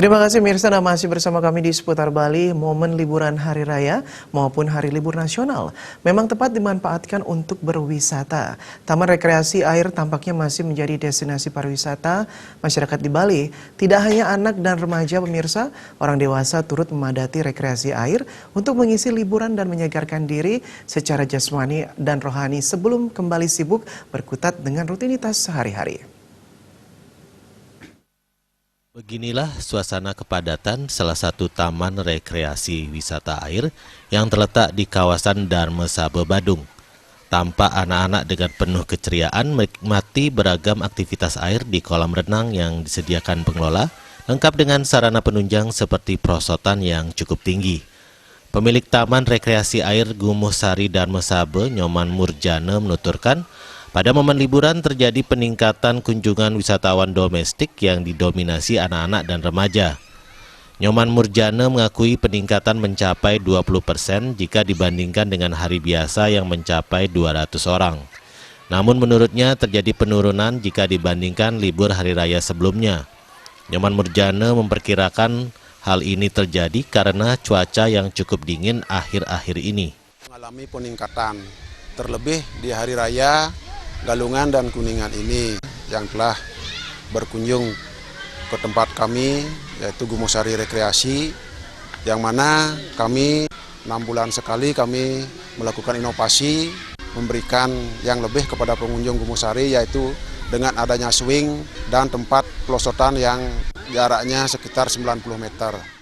Terima kasih Mirsa, Anda masih bersama kami di Seputar Bali. Momen liburan Hari Raya maupun Hari Libur Nasional memang tepat dimanfaatkan untuk berwisata. Taman rekreasi air tampaknya masih menjadi destinasi pariwisata masyarakat di Bali. Tidak hanya anak dan remaja pemirsa, orang dewasa turut memadati rekreasi air untuk mengisi liburan dan menyegarkan diri secara jasmani dan rohani sebelum kembali sibuk berkutat dengan rutinitas sehari-hari. Beginilah suasana kepadatan salah satu taman rekreasi wisata air yang terletak di kawasan Dharma Saba, Badung. Tampak anak-anak dengan penuh keceriaan menikmati beragam aktivitas air di kolam renang yang disediakan pengelola, lengkap dengan sarana penunjang seperti perosotan yang cukup tinggi. Pemilik Taman Rekreasi Air Gumuh Sari Dharma Saba, Nyoman Murjana, menuturkan, pada momen liburan terjadi peningkatan kunjungan wisatawan domestik yang didominasi anak-anak dan remaja. Nyoman Murjana mengakui peningkatan mencapai 20% jika dibandingkan dengan hari biasa yang mencapai 200 orang. Namun menurutnya terjadi penurunan jika dibandingkan libur hari raya sebelumnya. Nyoman Murjana memperkirakan hal ini terjadi karena cuaca yang cukup dingin akhir-akhir ini. Mengalami peningkatan, terlebih di hari raya Galungan dan Kuningan ini yang telah berkunjung ke tempat kami, yaitu Gumuh Sari Rekreasi, yang mana kami 6 bulan sekali kami melakukan inovasi, memberikan yang lebih kepada pengunjung Gumuh Sari, yaitu dengan adanya swing dan tempat pelosotan yang jaraknya sekitar 90 meter.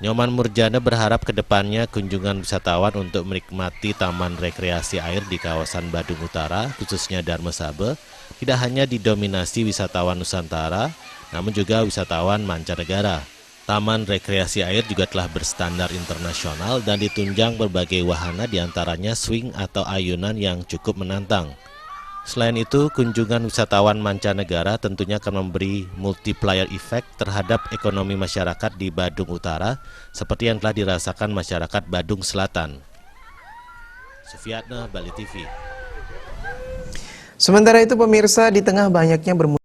Nyoman Murjana berharap ke depannya kunjungan wisatawan untuk menikmati taman rekreasi air di kawasan Badung Utara, khususnya Dharma Saba, tidak hanya didominasi wisatawan Nusantara, namun juga wisatawan mancanegara. Taman rekreasi air juga telah berstandar internasional dan ditunjang berbagai wahana, diantaranya swing atau ayunan yang cukup menantang. Selain itu, kunjungan wisatawan mancanegara tentunya akan memberi multiplier effect terhadap ekonomi masyarakat di Badung Utara, seperti yang telah dirasakan masyarakat Badung Selatan. Sufiatna, Bali TV. Sementara itu pemirsa, di tengah banyaknya